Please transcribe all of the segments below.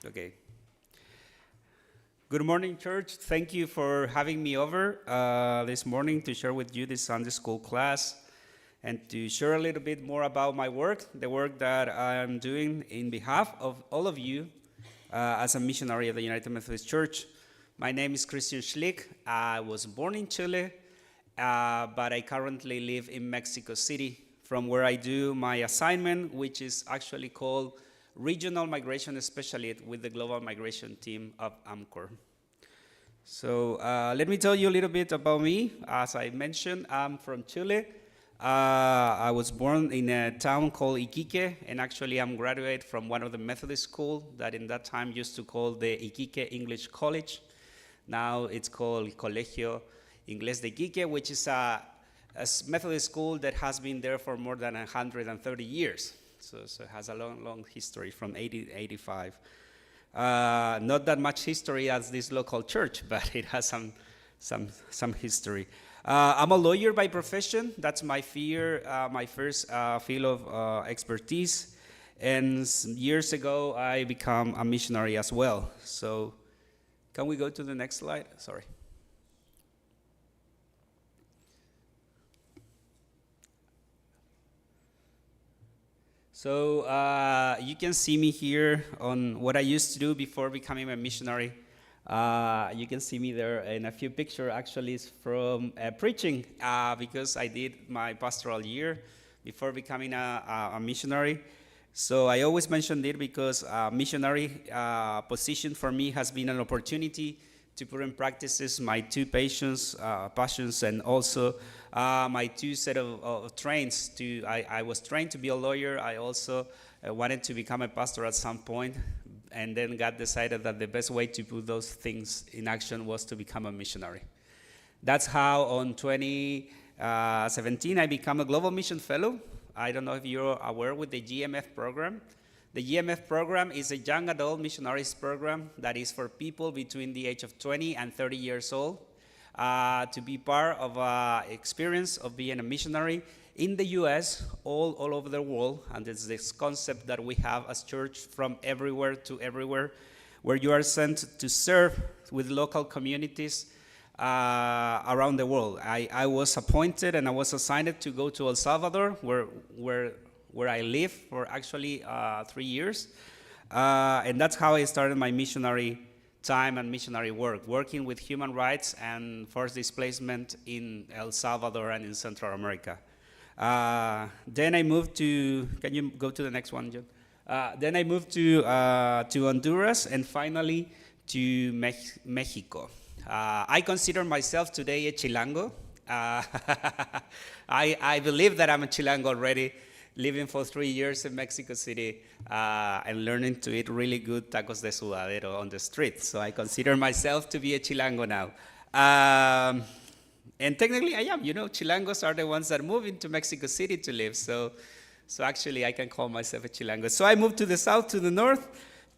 Okay. Good morning, church. Thank you for having me over this morning to share with you this Sunday school class and to share a little bit more about my work, the work that I'm doing in behalf of all of you as a missionary of the United Methodist Church. My name is Cristián Schlick. I was born in Chile, but I currently live in Mexico City, from where I do my assignment, which is actually called Regional Migration Specialist with the Global Migration Team of AMCOR. So let me tell you a little bit about me. As I mentioned, I'm from Chile. I was born in a town called Iquique, and actually I'm graduate from one of the Methodist schools that in that time used to call the Iquique English College. Now it's called Colegio Inglés de Iquique, which is a Methodist school that has been there for more than 130 years. So it has a long history from 1885. Not that much history as this local church, but it has some history. I'm a lawyer by profession. That's my first field of expertise. And years ago, I became a missionary as well. So can we go to the next slide? Sorry. So you can see me here on what I used to do before becoming a missionary. You can see me there in a few pictures. Actually, it's from preaching because I did my pastoral year before becoming a missionary. So I always mention it because missionary position for me has been an opportunity to put in practices my two passions, and also my two set of trains. I was trained to be a lawyer. I also wanted to become a pastor at some point, and then God decided that the best way to put those things in action was to become a missionary. That's how on 2017 I became a Global Mission Fellow. I don't know if you're aware with the GMF program. The GMF program is a young adult missionaries program that is for people between the age of 20 and 30 years old to be part of an experience of being a missionary in the U.S., all over the world. And it's this concept that we have as church from everywhere to everywhere, where you are sent to serve with local communities around the world. I was appointed and I was assigned to go to El Salvador, where I lived for actually 3 years. And that's how I started my missionary time and missionary work, working with human rights and forced displacement in El Salvador and in Central America. Then I moved to, can you go to the next one, John? Then I moved to Honduras and finally to Mexico. I consider myself today a Chilango. I believe that I'm a Chilango already, living for 3 years in Mexico City and learning to eat really good tacos de sudadero on the street. So I consider myself to be a Chilango now. And technically I am. You know, Chilangos are the ones that move into Mexico City to live. So actually I can call myself a Chilango. So I moved to the south, to the north,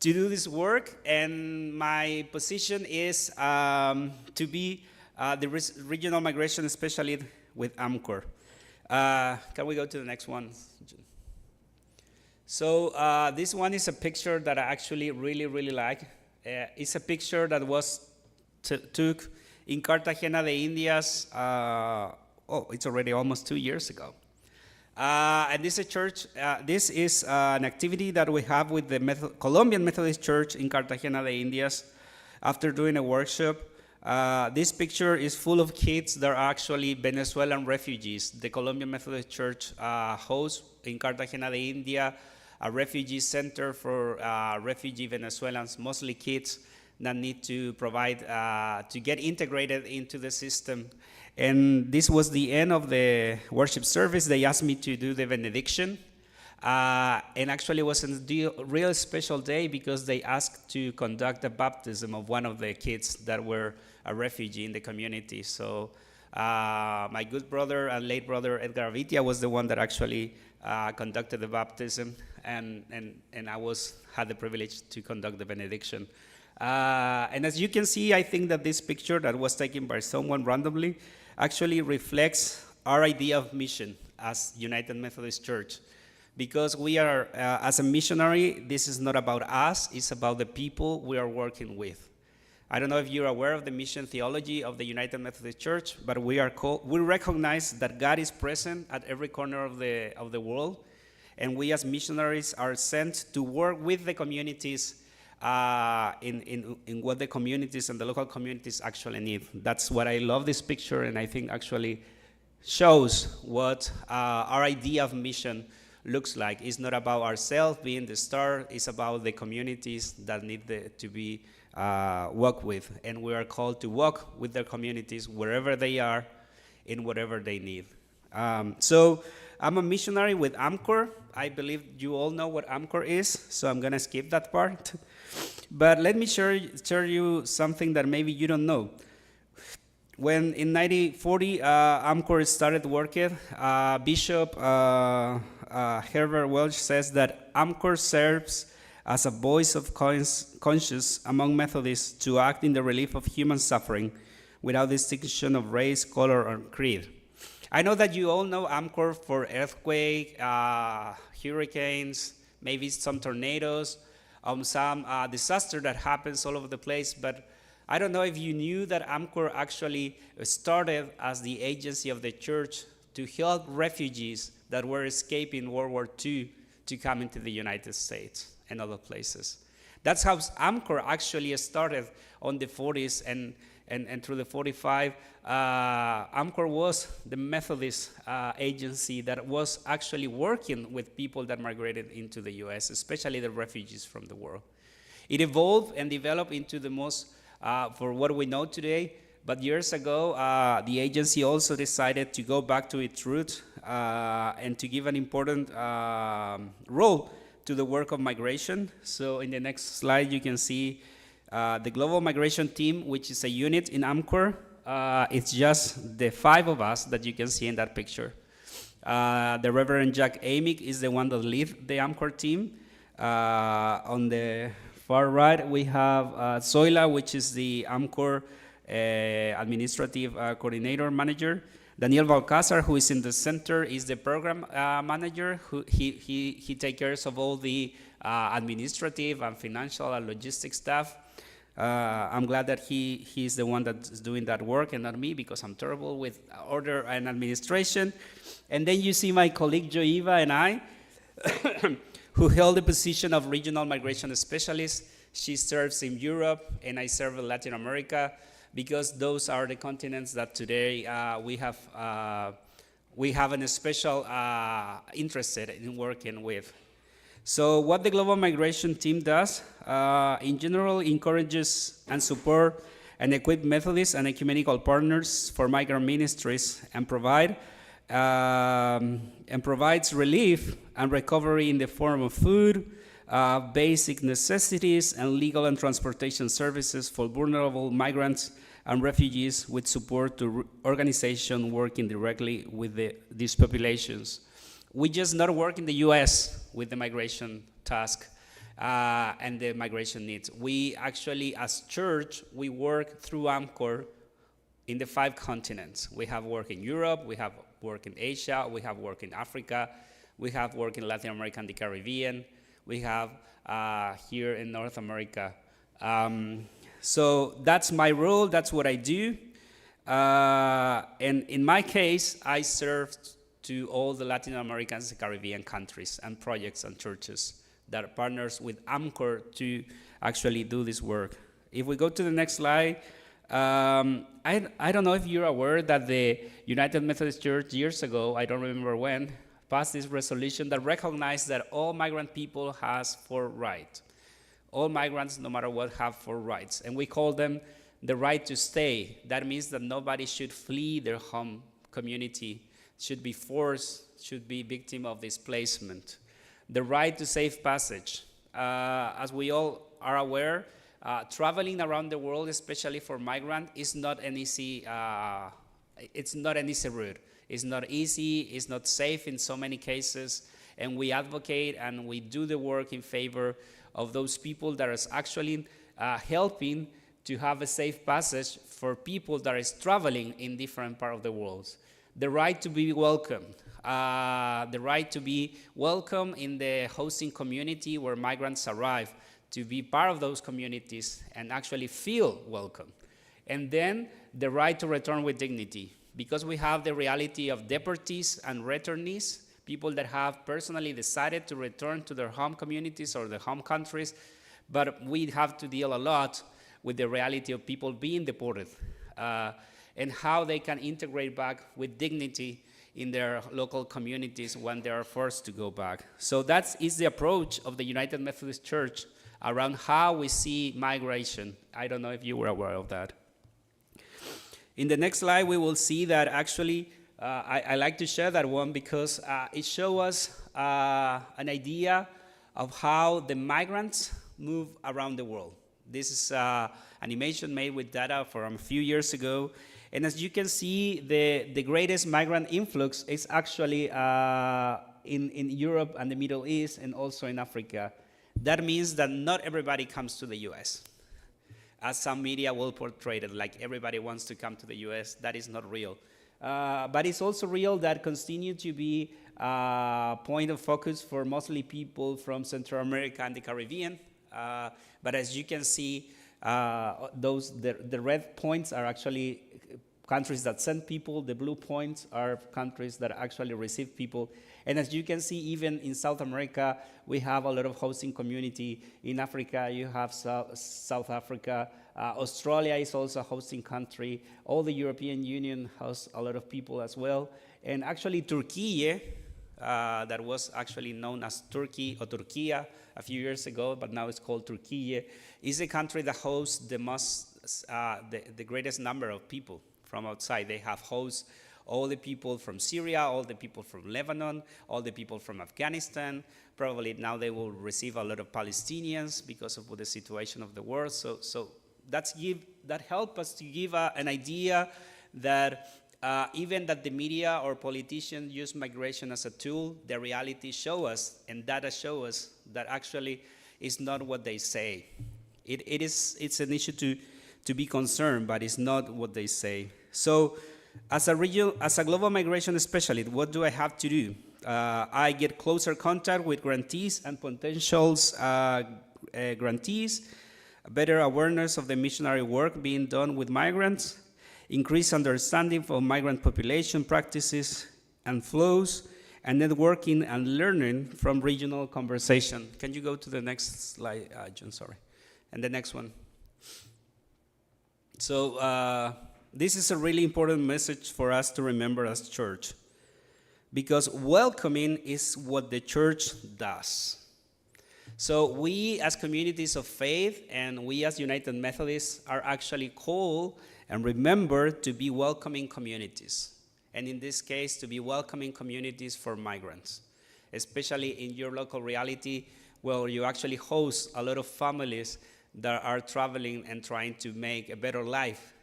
to do this work. And my position is to be the regional migration specialist with AMCOR. Can we go to the next one? So this one is a picture that I actually really like. It's a picture that was took in Cartagena de Indias, it's already almost 2 years ago. And this is a church, this is an activity that we have with the Colombian Methodist Church in Cartagena de Indias after doing a workshop. This picture is full of kids that are actually Venezuelan refugees. The Colombian Methodist Church hosts in Cartagena de India a refugee center for refugee Venezuelans, mostly kids that need to provide, to get integrated into the system. And this was the end of the worship service. They asked me to do the benediction. And actually it was a real special day because they asked to conduct the baptism of one of the kids that were a refugee in the community. So my good brother and late brother Edgar Avitia was the one that actually conducted the baptism, and I had the privilege to conduct the benediction. And as you can see, I think that this picture that was taken by someone randomly actually reflects our idea of mission as United Methodist Church. Because we are, as a missionary, this is not about us, it's about the people we are working with. I don't know if you're aware of the mission theology of the United Methodist Church, but we recognize that God is present at every corner of the world, and we as missionaries are sent to work with the communities in what the communities and the local communities actually need. That's what I love this picture, and I think actually shows what our idea of mission looks like. It's not about ourselves being the star, it's about the communities that need to be worked with. And we are called to walk with their communities wherever they are, in whatever they need. So I'm a missionary with AMCOR. I believe you all know what AMCOR is, so I'm gonna skip that part. But let me share you something that maybe you don't know. When in 1940 AMCOR started working, Bishop Herbert Welch says that AMCOR serves as a voice of conscience among Methodists to act in the relief of human suffering without distinction of race, color, or creed. I know that you all know AMCOR for earthquake, hurricanes, maybe some tornadoes, some disaster that happens all over the place, but I don't know if you knew that AMCOR actually started as the agency of the church to help refugees that were escaping World War II to come into the United States and other places. That's how AMCOR actually started on the 40s and through the 45. AMCOR was the Methodist agency that was actually working with people that migrated into the US, especially the refugees from the world. It evolved and developed into the most, for what we know today, but years ago, the agency also decided to go back to its roots and to give an important role to the work of migration. So in the next slide, you can see the Global Migration Team, which is a unit in AMCOR. It's just the 5 of us that you can see in that picture. The Reverend Jack Amick is the one that leads the AMCOR team. On the far right, we have Zoila, which is the AMCOR administrative coordinator manager. Daniel Balcazar, who is in the center, is the program manager. He takes care of all the administrative and financial and logistic stuff. I'm glad that he's the one that's doing that work and not me, because I'm terrible with order and administration. And then you see my colleague Joiva and I, who held the position of regional migration specialist. She serves in Europe, and I serve in Latin America, because those are the continents that today we have a special interest in working with. So what the Global Migration Team does, in general, encourages and support and equip Methodists and ecumenical partners for migrant ministries, and provides relief and recovery in the form of food, basic necessities, and legal and transportation services for vulnerable migrants and refugees, with support to organizations working directly with these populations. We just not work in the US with the migration task and the migration needs. We actually, as church, we work through AMCOR in the 5 continents. We have work in Europe, we have work in Asia, we have work in Africa, we have work in Latin America and the Caribbean, we have here in North America. So that's my role, that's what I do. And in my case, I served to all the Latin American and Caribbean countries and projects and churches that are partners with AMCOR to actually do this work. If we go to the next slide, I don't know if you're aware that the United Methodist Church years ago, I don't remember when, passed this resolution that recognized that all migrant people has 4 rights. All migrants, no matter what, have 4 rights. And we call them the right to stay. That means that nobody should flee their home community, should be forced, should be victim of displacement. The right to safe passage. As we all are aware, traveling around the world, especially for migrants, is not an easy, it's not an easy route. It's not easy, it's not safe in so many cases, and we advocate and we do the work in favor of those people that is actually helping to have a safe passage for people that is traveling in different parts of the world. the right to be welcome, the right to be welcome in the hosting community where migrants arrive, to be part of those communities and actually feel welcome. And then the right to return with dignity, because we have the reality of deportees and returnees, people that have personally decided to return to their home communities or their home countries, but we have to deal a lot with the reality of people being deported and how they can integrate back with dignity in their local communities when they are forced to go back. So that is the approach of the United Methodist Church around how we see migration. I don't know if you were aware of that. In the next slide, we will see that actually, I like to share that one because it shows us an idea of how the migrants move around the world. This is animation made with data from a few years ago. And as you can see, the greatest migrant influx is actually in Europe and the Middle East and also in Africa. That means that not everybody comes to the US. As some media will portray it, like everybody wants to come to the US, that is not real. But it's also real that continue to be a point of focus for mostly people from Central America and the Caribbean. But as you can see, the red points are actually countries that send people. The blue points are countries that actually receive people. And as you can see, even in South America, we have a lot of hosting community. In Africa, you have South Africa. Australia is also a hosting country. All the European Union hosts a lot of people as well. And actually, Turkey, that was actually known as Turkey or Turquia a few years ago, but now it's called Turkey, is a country that hosts the greatest number of people from outside. They have hosts all the people from Syria, all the people from Lebanon, all the people from Afghanistan. Probably now they will receive a lot of Palestinians because of the situation of the world. So that helps us to give an idea that even that the media or politicians use migration as a tool, the reality show us and data show us that actually is not what they say. It's an issue to be concerned, but it's not what they say. So as a global migration specialist, what do I have to do? I get closer contact with grantees and potential grantees, better awareness of the missionary work being done with migrants, increased understanding of migrant population practices and flows, and networking and learning from regional conversation. Can you go to the next slide, John? Sorry. And the next one. So this is a really important message for us to remember as church, because welcoming is what the church does. So we as communities of faith and we as United Methodists are actually called and remember to be welcoming communities. And in this case, to be welcoming communities for migrants, especially in your local reality where you actually host a lot of families that are traveling and trying to make a better life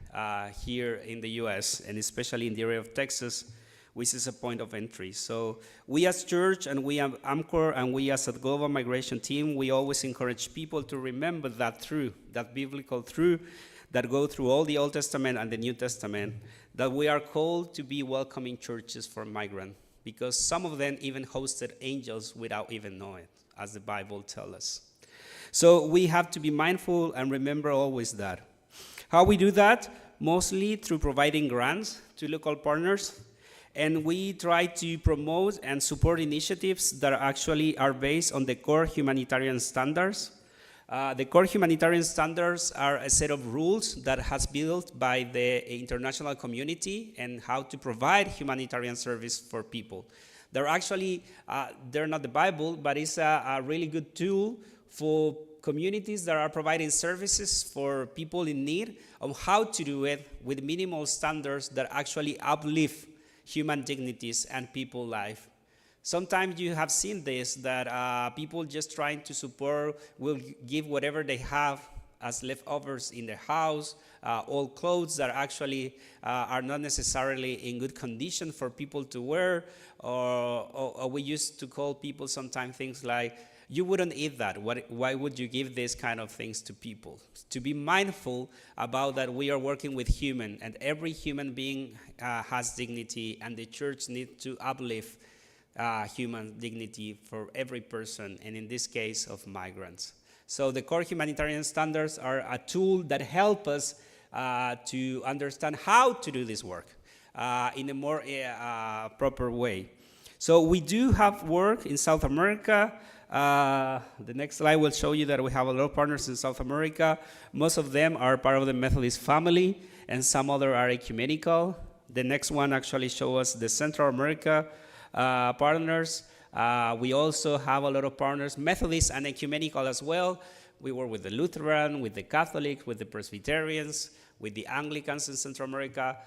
here in the US, and especially in the area of Texas, which is a point of entry. So we as church and we as AMCOR and we as a global migration team, we always encourage people to remember that truth, that biblical truth that go through all the Old Testament and the New Testament, that we are called to be welcoming churches for migrants, because some of them even hosted angels without even knowing it, as the Bible tells us. So we have to be mindful and remember always that. How we do that? Mostly through providing grants to local partners, and we try to promote and support initiatives that actually are based on the core humanitarian standards. The core humanitarian standards are a set of rules that has built by the international community and how to provide humanitarian service for people. They're actually, they're not the Bible, but it's a really good tool for communities that are providing services for people in need on how to do it with minimal standards that actually uplift human dignities and people life. Sometimes you have seen this, that people just trying to support will give whatever they have as leftovers in their house, old clothes that actually are not necessarily in good condition for people to wear, or we used to call people sometimes things like, you wouldn't eat that. Why would you give these kind of things to people? To be mindful about that we are working with human, and every human being has dignity, and the church needs to uplift human dignity for every person, and in this case of migrants. So the core humanitarian standards are a tool that help us to understand how to do this work in a more proper way. So we do have work in South America. The next slide will show you that we have a lot of partners in South America. Most of them are part of the Methodist family, and some other are ecumenical. The next one actually shows us the Central America partners. We also have a lot of partners, Methodist and ecumenical as well. We work with the Lutheran, with the Catholics, with the Presbyterians, with the Anglicans in Central America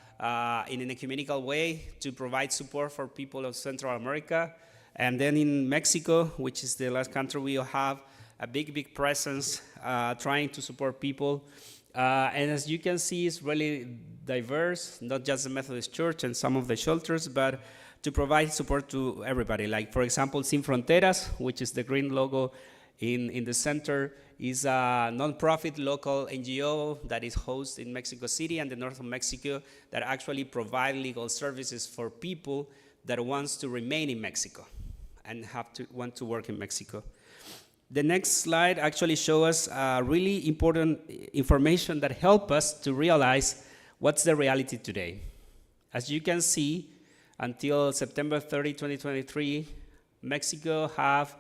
in an ecumenical way to provide support for people of Central America. And then in Mexico, which is the last country, we have a big presence trying to support people. And as you can see, it's really diverse, not just the Methodist Church and some of the shelters, but to provide support to everybody. Like, for example, Sin Fronteras, which is the green logo in the center, is a non-profit local NGO that is hosted in Mexico City and the north of Mexico that actually provide legal services for people that wants to remain in Mexico and want to work in Mexico. The next slide actually shows us really important information that help us to realize what's the reality today. As you can see, until September 30, 2023, Mexico have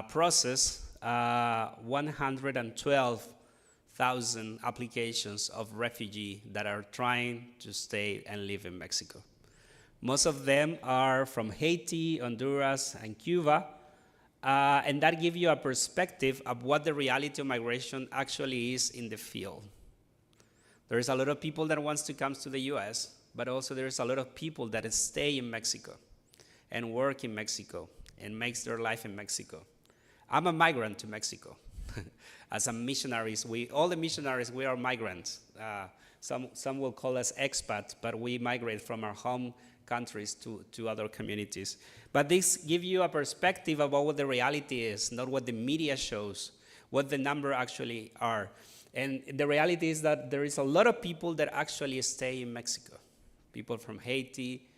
processed 112,000 applications of refugees that are trying to stay and live in Mexico. Most of them are from Haiti, Honduras, and Cuba, and that gives you a perspective of what the reality of migration actually is in the field. There is a lot of people that wants to come to the US, but also there's a lot of people that stay in Mexico and work in Mexico and makes their life in Mexico. I'm a migrant to Mexico. As a missionaries, all the missionaries, we are migrants. Some will call us expats, but we migrate from our home countries to other communities. But this gives you a perspective about what the reality is, not what the media shows, what the number actually are. And the reality is that there is a lot of people that actually stay in Mexico. People from Haiti,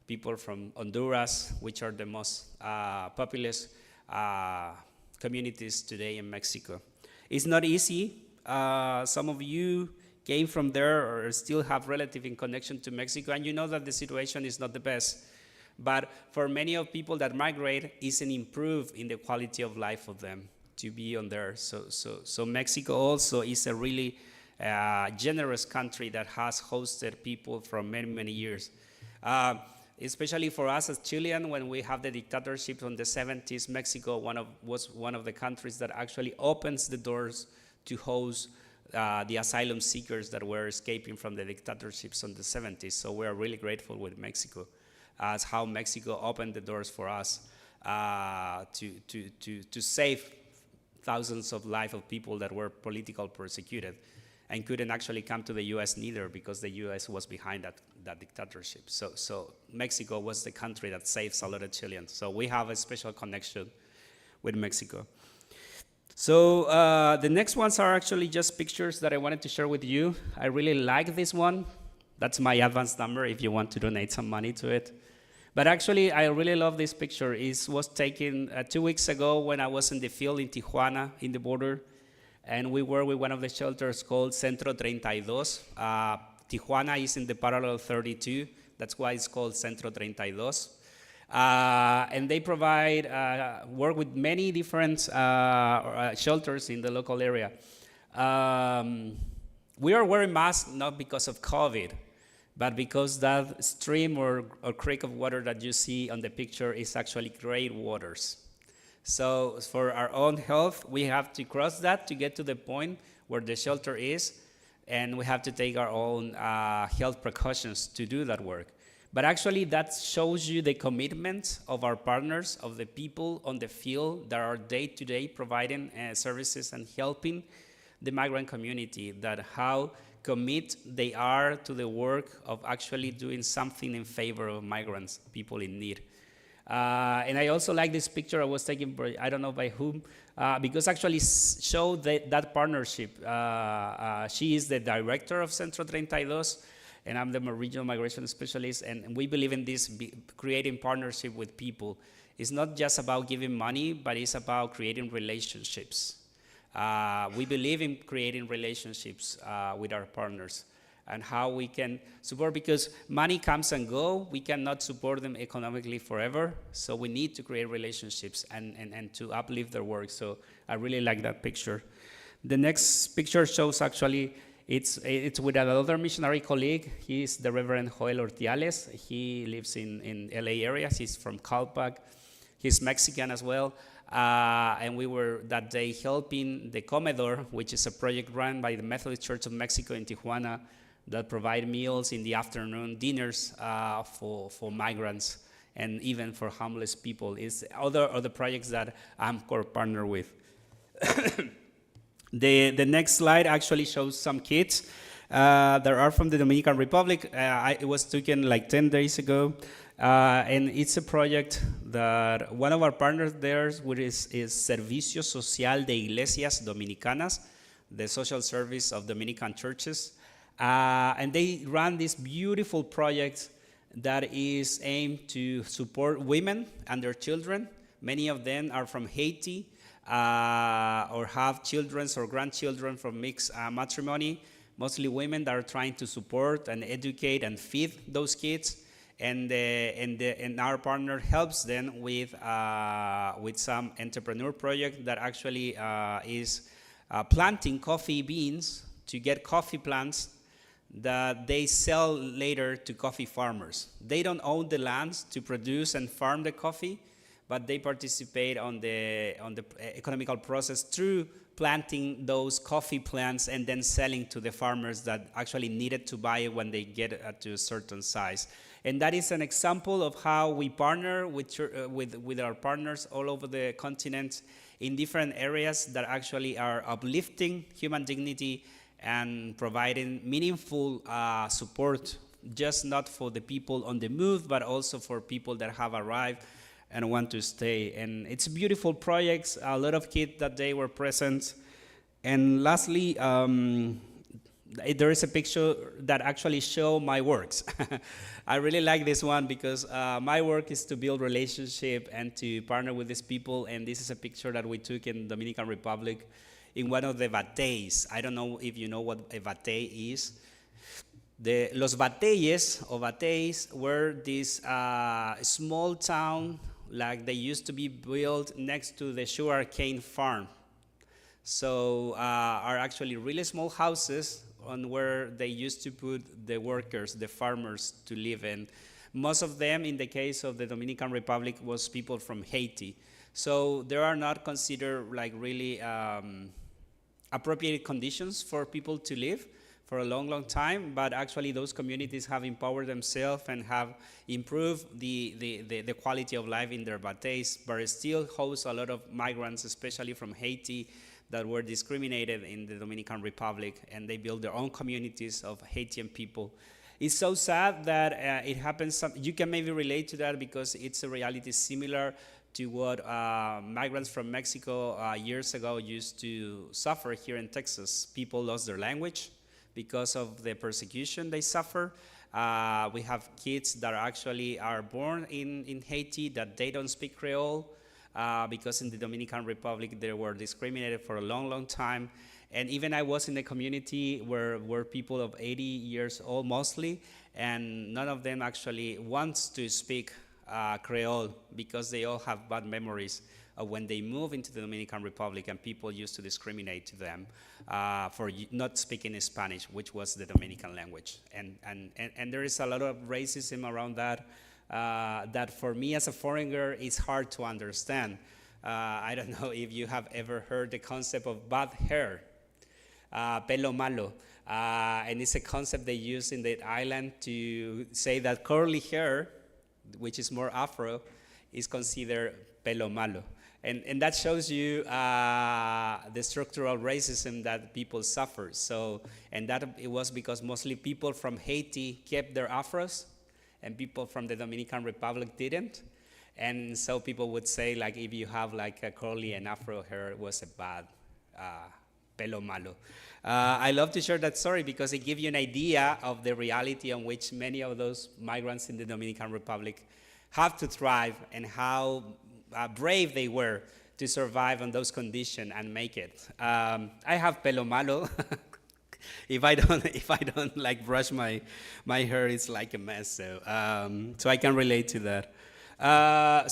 people from Honduras, which are the most populous communities today in Mexico. It's not easy. Some of you came from there or still have relative in connection to Mexico, and you know that the situation is not the best. But for many of people that migrate, it's an improve in the quality of life of them to be on there. So Mexico also is a really generous country that has hosted people for many years. Especially for us as Chilean, when we have the dictatorship in the 70s, Mexico was one of the countries that actually opens the doors to host the asylum seekers that were escaping from the dictatorships in the 70s. So we are really grateful with Mexico as how Mexico opened the doors for us to save thousands of lives of people that were politically persecuted and couldn't actually come to the U.S. neither because the U.S. was behind that dictatorship. So Mexico was the country that saves a lot of Chileans. So we have a special connection with Mexico. So the next ones are actually just pictures that I wanted to share with you. I really like this one. That's my advance number if you want to donate some money to it. But actually, I really love this picture. It was taken 2 weeks ago when I was in the field in Tijuana, in the border. And we were with one of the shelters called Centro 32. Tijuana is in the parallel 32. That's why it's called Centro 32. And they provide work with many different shelters in the local area. We are wearing masks not because of COVID, but because that stream or creek of water that you see on the picture is actually great waters. So for our own health, we have to cross that to get to the point where the shelter is, and we have to take our own health precautions to do that work. But actually, that shows you the commitment of our partners, of the people on the field that are day-to-day providing services and helping the migrant community, that how commit they are to the work of actually doing something in favor of migrants, people in need. And I also like this picture I was taken by, I don't know by whom, because actually show that partnership. She is the director of Centro 32, and I'm the regional migration specialist, and we believe in this creating partnership with people. It's not just about giving money, but it's about creating relationships. We believe in creating relationships with our partners and how we can support, because money comes and go. We cannot support them economically forever, so we need to create relationships and to uplift their work. So I really like that picture. The next picture shows actually, it's with another missionary colleague. He's the Reverend Joel Ortiales. He lives in LA area. He's from Calpac. He's Mexican as well. And we were that day helping the Comedor, which is a project run by the Methodist Church of Mexico in Tijuana, that provide meals in the afternoon, dinners for migrants and even for homeless people. It's other projects that I'm co-partner with. The next slide actually shows some kids that are from the Dominican Republic. It was taken like 10 days ago. And it's a project that one of our partners there is Servicio Social de Iglesias Dominicanas, the social service of Dominican churches. And they run this beautiful project that is aimed to support women and their children. Many of them are from Haiti or have children or grandchildren from mixed matrimony, mostly women that are trying to support and educate and feed those kids. And our partner helps them with some entrepreneur project that actually is planting coffee beans to get coffee plants that they sell later to coffee farmers. They don't own the lands to produce and farm the coffee, but they participate on the economical process through planting those coffee plants and then selling to the farmers that actually needed to buy it when they get to a certain size. And that is an example of how we partner with our partners all over the continent in different areas that actually are uplifting human dignity and providing meaningful support, just not for the people on the move, but also for people that have arrived and want to stay. And it's a beautiful project. A lot of kids that day were present. And lastly, there is a picture that actually shows my works. I really like this one because my work is to build relationship and to partner with these people. And this is a picture that we took in Dominican Republic in one of the bateys. I don't know if you know what a batey is. Los bateyes or bateys were this small town, like they used to be built next to the sugarcane farm. So are actually really small houses on where they used to put the workers, the farmers to live in. Most of them, in the case of the Dominican Republic, was people from Haiti. So there are not considered like really appropriate conditions for people to live for a long time, but actually those communities have empowered themselves and have improved the quality of life in their bateys, but it still hosts a lot of migrants, especially from Haiti, that were discriminated in the Dominican Republic, and they built their own communities of Haitian people. It's so sad that it happens. You can maybe relate to that because it's a reality similar to what migrants from Mexico years ago used to suffer here in Texas. People lost their language because of the persecution they suffer. We have kids that actually are born in Haiti that they don't speak Creole because in the Dominican Republic they were discriminated for a long time. And even I was in a community where people of 80 years old mostly, and none of them actually wants to speak Creole because they all have bad memories of when they moved into the Dominican Republic and people used to discriminate to them for not speaking Spanish, which was the Dominican language. And there is a lot of racism around that, that for me as a foreigner is hard to understand. I don't know if you have ever heard the concept of bad hair, pelo malo. And it's a concept they use in the island to say that curly hair, which is more Afro, is considered pelo malo. And that shows you the structural racism that people suffer. So, and that it was because mostly people from Haiti kept their Afros and people from the Dominican Republic didn't. And so people would say, like, if you have like a curly and afro hair, it was a bad pelo malo. I love to share that story because it gives you an idea of the reality on which many of those migrants in the Dominican Republic have to thrive and how brave they were to survive on those conditions and make it. I have pelo malo. If I don't like brush my hair, it's like a mess. So I can relate to that.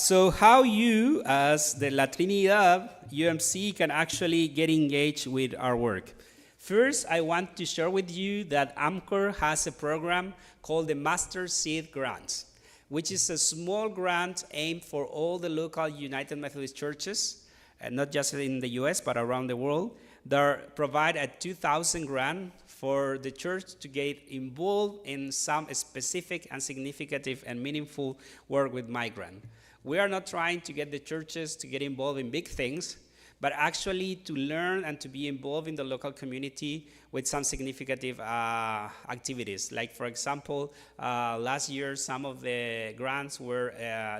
So how you, as the La Trinidad UMC, can actually get engaged with our work. First, I want to share with you that AMCOR has a program called the Master Seed Grant, which is a small grant aimed for all the local United Methodist churches, not just in the US, but around the world, that provide a 2,000 grant for the church to get involved in some specific and significant and meaningful work with migrants. We are not trying to get the churches to get involved in big things, but actually to learn and to be involved in the local community with some significant activities. Like, for example, last year, some of the grants were,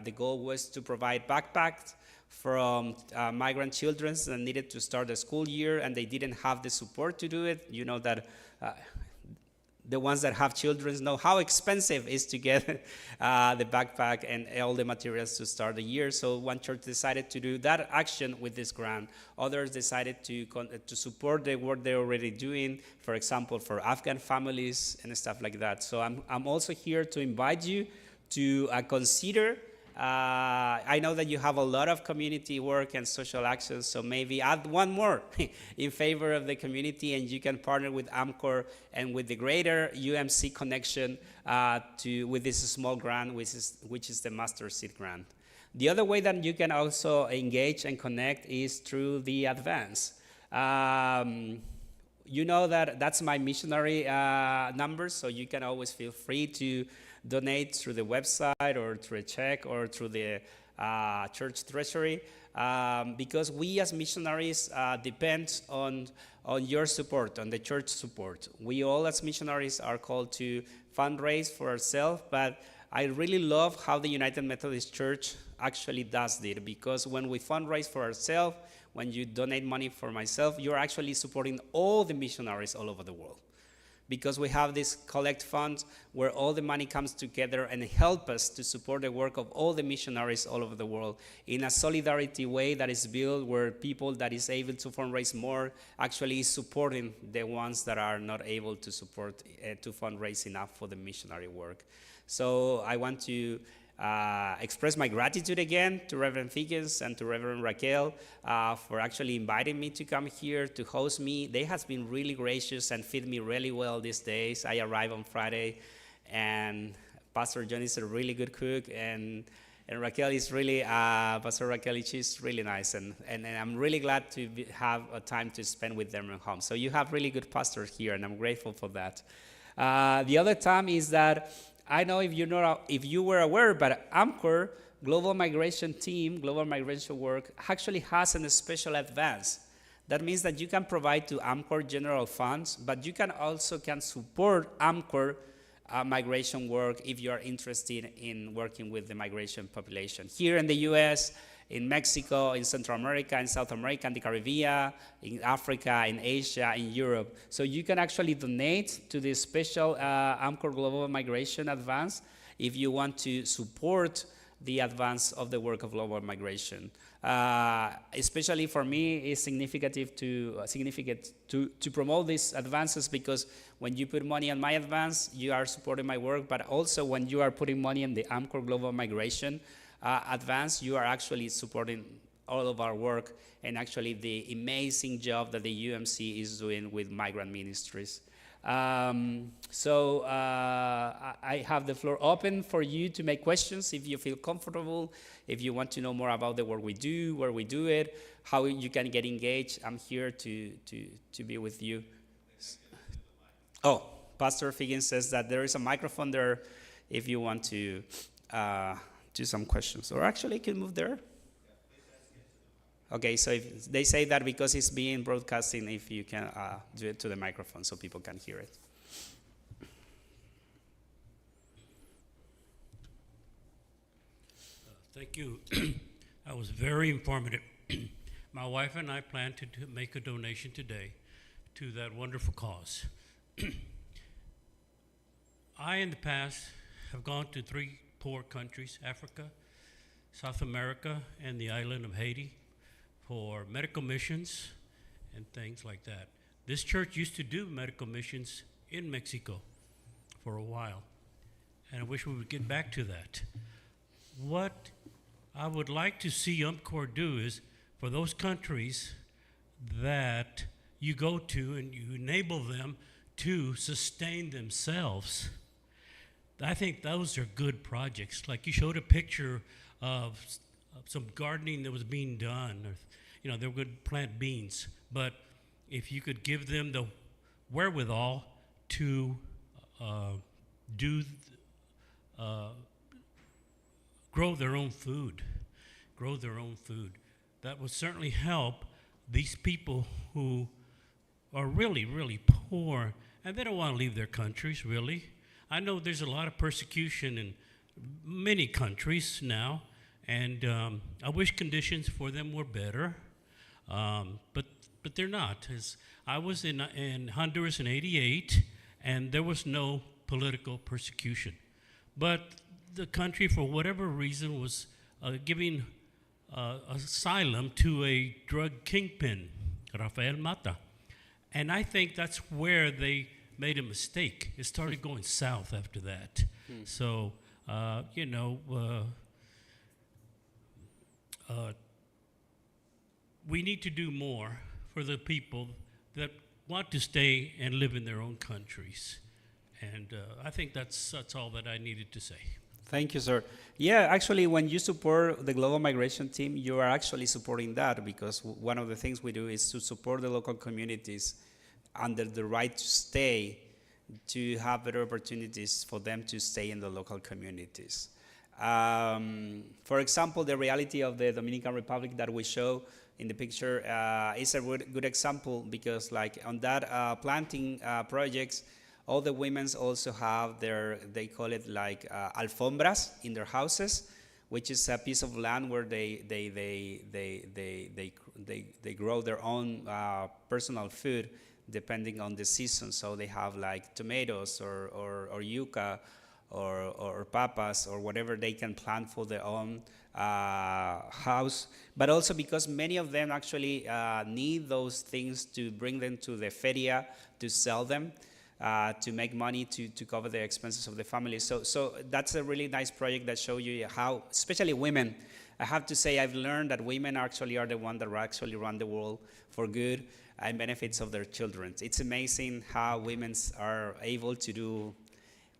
the goal was to provide backpacks from migrant children that needed to start the school year and they didn't have the support to do it. You know that the ones that have children know how expensive it is to get the backpack and all the materials to start the year. So one church decided to do that action with this grant. Others decided to support the work they're already doing, for example, for Afghan families and stuff like that. So I'm also here to invite you to consider. I know that you have a lot of community work and social actions, so maybe add one more in favor of the community, and you can partner with AMCOR and with the greater UMC connection with this small grant, which is the Master Seed Grant. The other way that you can also engage and connect is through the Advance. You know that's my missionary number, so you can always feel free to donate through the website or through a check or through the church treasury, because we as missionaries depend on your support, on the church support. We all as missionaries are called to fundraise for ourselves, but I really love how the United Methodist Church actually does this, because when we fundraise for ourselves, when you donate money for myself, you're actually supporting all the missionaries all over the world. Because we have this collect funds where all the money comes together and help us to support the work of all the missionaries all over the world in a solidarity way that is built where people that is able to fundraise more actually is supporting the ones that are not able to support, to fundraise enough for the missionary work. So I want to express my gratitude again to Reverend Figgins and to Reverend Raquel for actually inviting me to come here to host me. They have been really gracious and feed me really well these days. I arrived on Friday, and Pastor John is a really good cook, and Raquel is really, Pastor Raquel, she's really nice, and I'm really glad to have a time to spend with them at home. So you have really good pastors here, and I'm grateful for that. The other time is that I know if you were aware, but AMCOR Global Migration Team, Global Migration Work, actually has a special advance. That means that you can provide to AMCOR general funds, but you can also support AMCOR migration work if you are interested in working with the migration population. Here in the US, in Mexico, in Central America, in South America, in the Caribbean, in Africa, in Asia, in Europe. So you can actually donate to this special AMCOR Global Migration Advance if you want to support the advance of the work of global migration. Especially for me, it's significant to promote these advances, because when you put money on my advance, you are supporting my work, but also when you are putting money in the AMCOR Global Migration advance, you are actually supporting all of our work and actually the amazing job that the UMC is doing with migrant ministries. So I have the floor open for you to make questions if you feel comfortable, if you want to know more about the work we do, where we do it, how you can get engaged. I'm here to be with you. Oh, Pastor Figgins says that there is a microphone there if you want to do some questions. Or actually, you can move there. Okay, so if they say that because it's being broadcasting, if you can do it to the microphone so people can hear it. Thank you. That was very informative. My wife and I plan to make a donation today to that wonderful cause. I, in the past, have gone to 3 poor countries, Africa, South America, and the island of Haiti, for medical missions and things like that. This church used to do medical missions in Mexico for a while, and I wish we would get back to that. What I would like to see UMCOR do is, for those countries that you go to and you enable them to sustain themselves, I think those are good projects. Like you showed a picture of some gardening that was being done, or, you know, they were going to plant beans. But if you could give them the wherewithal to grow their own food, that would certainly help these people who are really, really poor, and they don't want to leave their countries, really. I know there's a lot of persecution in many countries now, and I wish conditions for them were better, but they're not. I was in Honduras in '88, and there was no political persecution. But the country, for whatever reason, was giving asylum to a drug kingpin, Rafael Mata. And I think that's where they made a mistake. It started going south after that. So, we need to do more for the people that want to stay and live in their own countries. And I think that's all that I needed to say. Thank you, sir. Yeah, actually, when you support the Global Migration Team, you are actually supporting that, because one of the things we do is to support the local communities under the right to stay, to have better opportunities for them to stay in the local communities. For example, the reality of the Dominican Republic that we show in the picture is a good example, because like on that planting projects, all the women also have they call it like alfombras in their houses, which is a piece of land where they grow their own personal food depending on the season. So they have like tomatoes or yuca or papas or whatever they can plant for their own house. But also because many of them actually need those things to bring them to the feria to sell them. To make money to cover the expenses of the family. So that's a really nice project that shows you how, especially women, I have to say I've learned that women actually are the ones that actually run the world for good and benefits of their children. It's amazing how women are able to do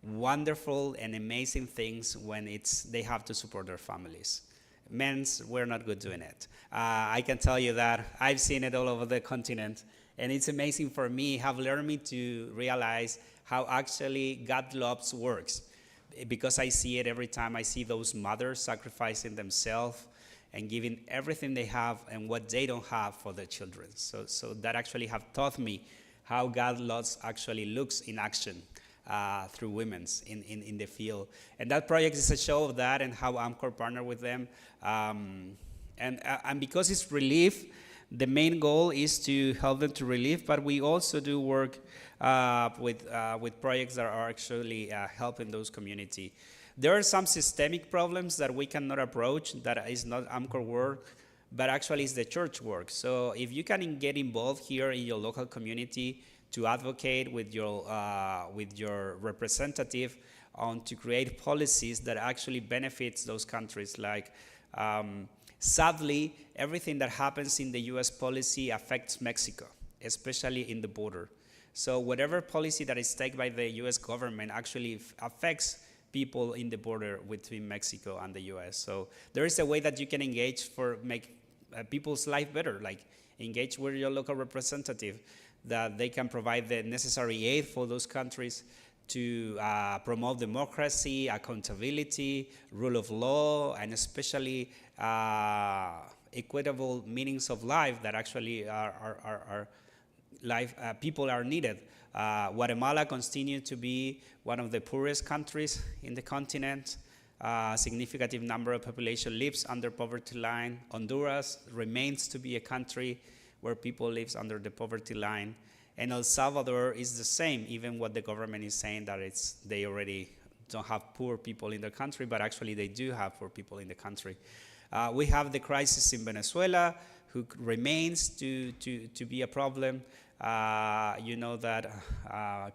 wonderful and amazing things when they have to support their families. Men's, we're not good doing it. I can tell you that. I've seen it all over the continent. And it's amazing for me, have learned me to realize how actually God loves works. Because I see it every time I see those mothers sacrificing themselves and giving everything they have and what they don't have for their children. So that actually have taught me how God loves actually looks in action through women's in the field. And that project is a show of that and how Amcor partnered with them. And because it's relief, the main goal is to help them to relieve, but we also do work with projects that are actually helping those community. There are some systemic problems that we cannot approach that is not Amcor work, but actually it's the church work. So if you can get involved here in your local community to advocate with your representative on to create policies that actually benefits those countries, like sadly, everything that happens in the U.S. policy affects Mexico, especially in the border. So whatever policy that is taken by the U.S. government actually affects people in the border between Mexico and the U.S. So there is a way that you can engage for make people's life better, like engage with your local representative, that they can provide the necessary aid for those countries to promote democracy, accountability, rule of law, and especially equitable meanings of life that actually people are needed. Guatemala continues to be one of the poorest countries in the continent. A significant number of population lives under poverty line. Honduras remains to be a country where people live under the poverty line. And El Salvador is the same, even what the government is saying that they already don't have poor people in the country, but actually they do have poor people in the country. We have the crisis in Venezuela, who remains to be a problem. You know that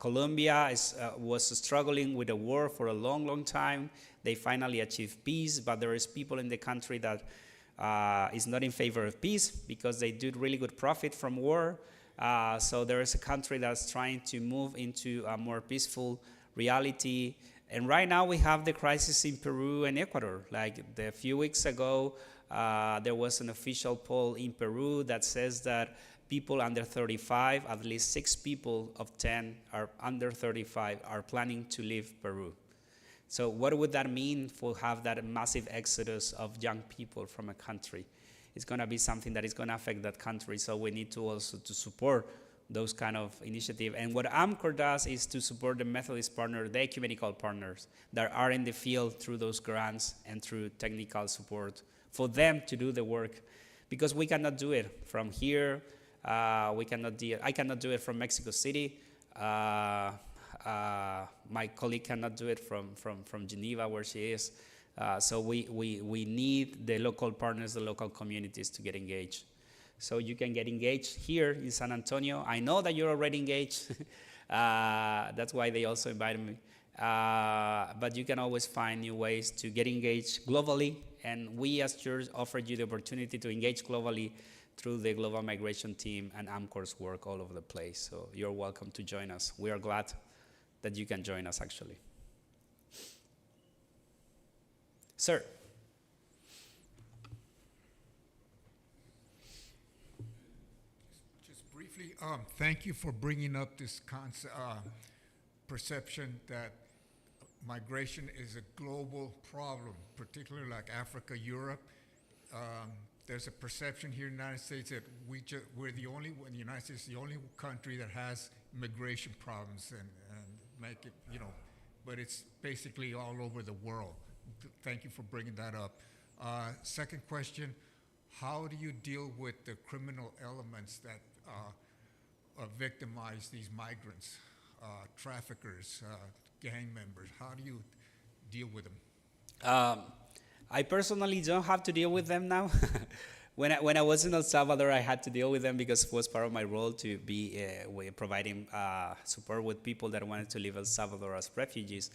Colombia was struggling with a war for a long, long time. They finally achieved peace, but there is people in the country that is not in favor of peace because they do really good profit from war. So there is a country that's trying to move into a more peaceful reality. And right now we have the crisis in Peru and Ecuador. Like a few weeks ago, there was an official poll in Peru that says that people under 35, at least 6 people of 10 are under 35, are planning to leave Peru. So what would that mean for have that massive exodus of young people from a country? It's going to be something that is going to affect that country. So we need to also to support those kind of initiatives. And what AMCOR does is to support the Methodist partners, the ecumenical partners that are in the field through those grants and through technical support for them to do the work. Because we cannot do it from here. I cannot do it from Mexico City. My colleague cannot do it from Geneva, where she is. So we need the local partners, the local communities to get engaged. So you can get engaged here in San Antonio. I know that you're already engaged. That's why they also invited me. But you can always find new ways to get engaged globally. And we as church offered you the opportunity to engage globally through the Global Migration Team and AMCOR's work all over the place. So you're welcome to join us. We are glad that you can join us, actually. Sir. Just briefly, thank you for bringing up this perception that migration is a global problem, particularly like Africa, Europe. There's a perception here in the United States that we're the United States is the only country that has immigration problems and make it, but it's basically all over the world. Thank you for bringing that up. Second question, how do you deal with the criminal elements that victimize these migrants, traffickers, gang members? How do you deal with them? I personally don't have to deal with them now. When I was in El Salvador, I had to deal with them because it was part of my role to be providing support with people that wanted to leave El Salvador as refugees.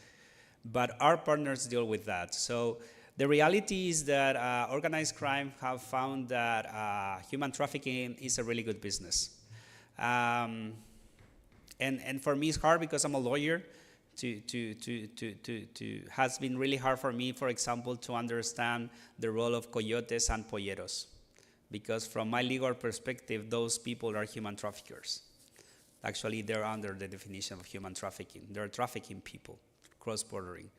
But our partners deal with that. So the reality is that organized crime have found that human trafficking is a really good business. And for me, it's hard because I'm a lawyer. Has been really hard for me, for example, to understand the role of coyotes and polleros. Because from my legal perspective, those people are human traffickers. Actually, they're under the definition of human trafficking. They're trafficking people, cross-bordering.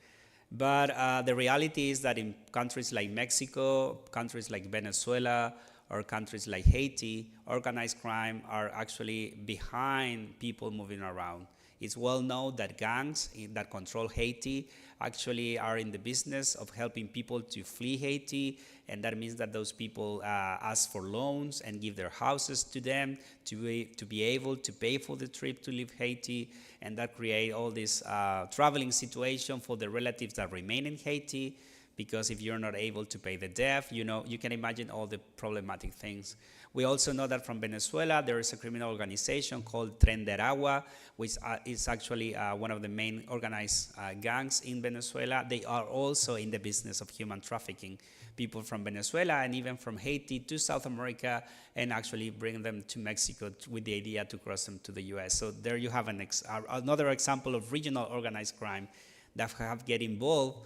But the reality is that in countries like Mexico, countries like Venezuela, or countries like Haiti, organized crime are actually behind people moving around. It's well known that gangs that control Haiti actually are in the business of helping people to flee Haiti, and that means that those people ask for loans and give their houses to them to be able to pay for the trip to leave Haiti, and that create all this traveling situation for the relatives that remain in Haiti, because if you're not able to pay the debt, you can imagine all the problematic things. We also know that from Venezuela, there is a criminal organization called Tren de Aragua, which is actually one of the main organized gangs in Venezuela. They are also in the business of human trafficking people from Venezuela and even from Haiti to South America, and actually bring them to Mexico with the idea to cross them to the US. So there you have another example of regional organized crime that have get involved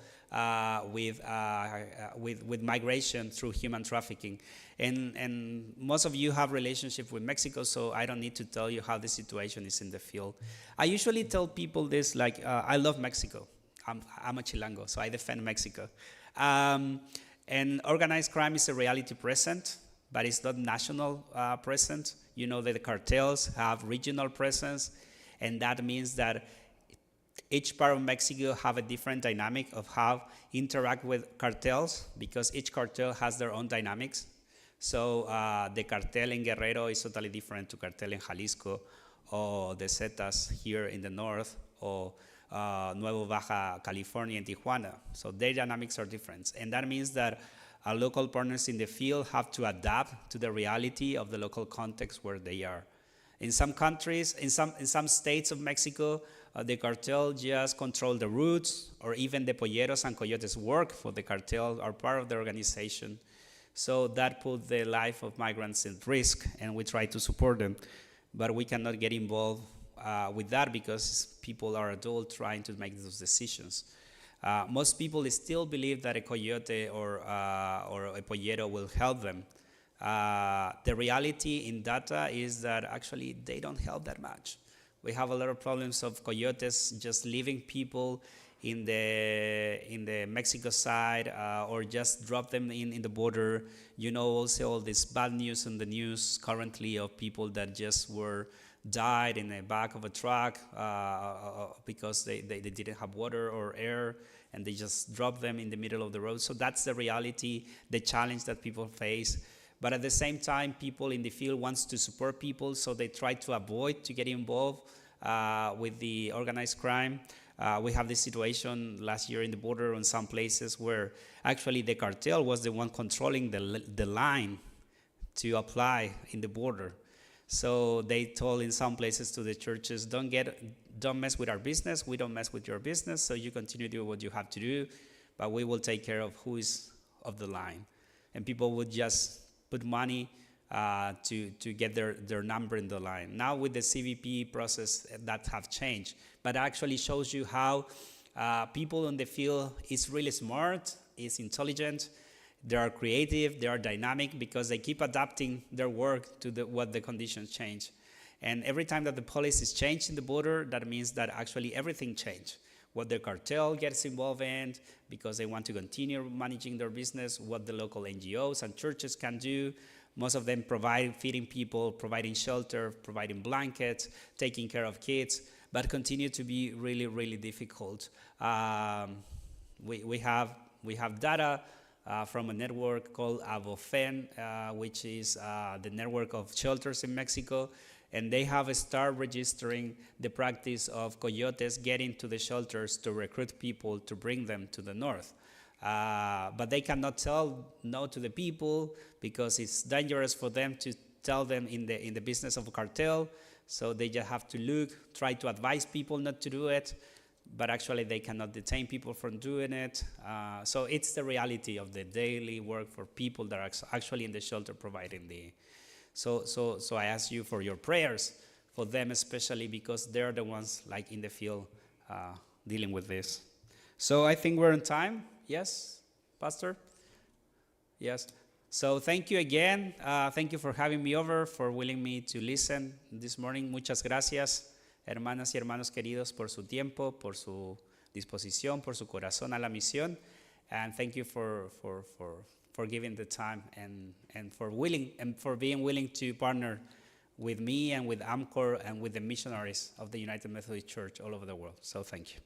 with migration through human trafficking. And most of you have relationship with Mexico, so I don't need to tell you how the situation is in the field. I usually tell people this, like, I love Mexico. I'm a Chilango, so I defend Mexico. And organized crime is a reality present, but it's not national present. You know that the cartels have regional presence, and that means that each part of Mexico have a different dynamic of how interact with cartels, because each cartel has their own dynamics. So the cartel in Guerrero is totally different to cartel in Jalisco, or the Zetas here in the north, or Nuevo Baja California and Tijuana. So their dynamics are different. And that means that our local partners in the field have to adapt to the reality of the local context where they are. In some countries, in some states of Mexico, the cartel just control the routes, or even the polleros and coyotes work for the cartel, are part of the organization. So that put the life of migrants at risk, and we try to support them. But we cannot get involved with that because people are adults trying to make those decisions. Most people still believe that a coyote or a pollero will help them. The reality in data is that actually they don't help that much. We have a lot of problems of coyotes just leaving people in the Mexico side, or just drop them in the border. You know, also all this bad news in the news currently of people that just died in the back of a truck because they didn't have water or air, and they just drop them in the middle of the road. So that's the reality, the challenge that people face. But at the same time, people in the field wants to support people, so they try to avoid to get involved with the organized crime. We have this situation last year in the border in some places where actually the cartel was the one controlling the line to apply in the border. So they told in some places to the churches, don't mess with our business, we don't mess with your business, so you continue to do what you have to do, but we will take care of who is of the line. And people would just put money to get their number in the line. Now with the CBP process, that have changed, but actually shows you how people in the field is really smart, is intelligent, they are creative, they are dynamic, because they keep adapting their work to what the conditions change. And every time that the policies change in the border, that means that actually everything changed. What the cartel gets involved in, because they want to continue managing their business, what the local NGOs and churches can do. Most of them provide feeding people, providing shelter, providing blankets, taking care of kids, but continue to be really, really difficult. We have data from a network called Avofen, which is the network of shelters in Mexico, and they have started registering the practice of coyotes getting to the shelters to recruit people to bring them to the north. But they cannot tell no to the people because it's dangerous for them to tell them in the business of a cartel. So they just have to try to advise people not to do it, but actually they cannot detain people from doing it. So it's the reality of the daily work for people that are actually in the shelter providing the. So I ask you for your prayers for them, especially because they're the ones like in the field dealing with this. So I think we're on time. Yes, Pastor? Yes. So thank you again. Thank you for having me over, for willing me to listen this morning. Muchas gracias, hermanas y hermanos queridos, por su tiempo, por su disposición, por su corazón a la misión. And thank you for giving the time and for being willing to partner with me and with AMCOR and with the missionaries of the United Methodist Church all over the world. So thank you.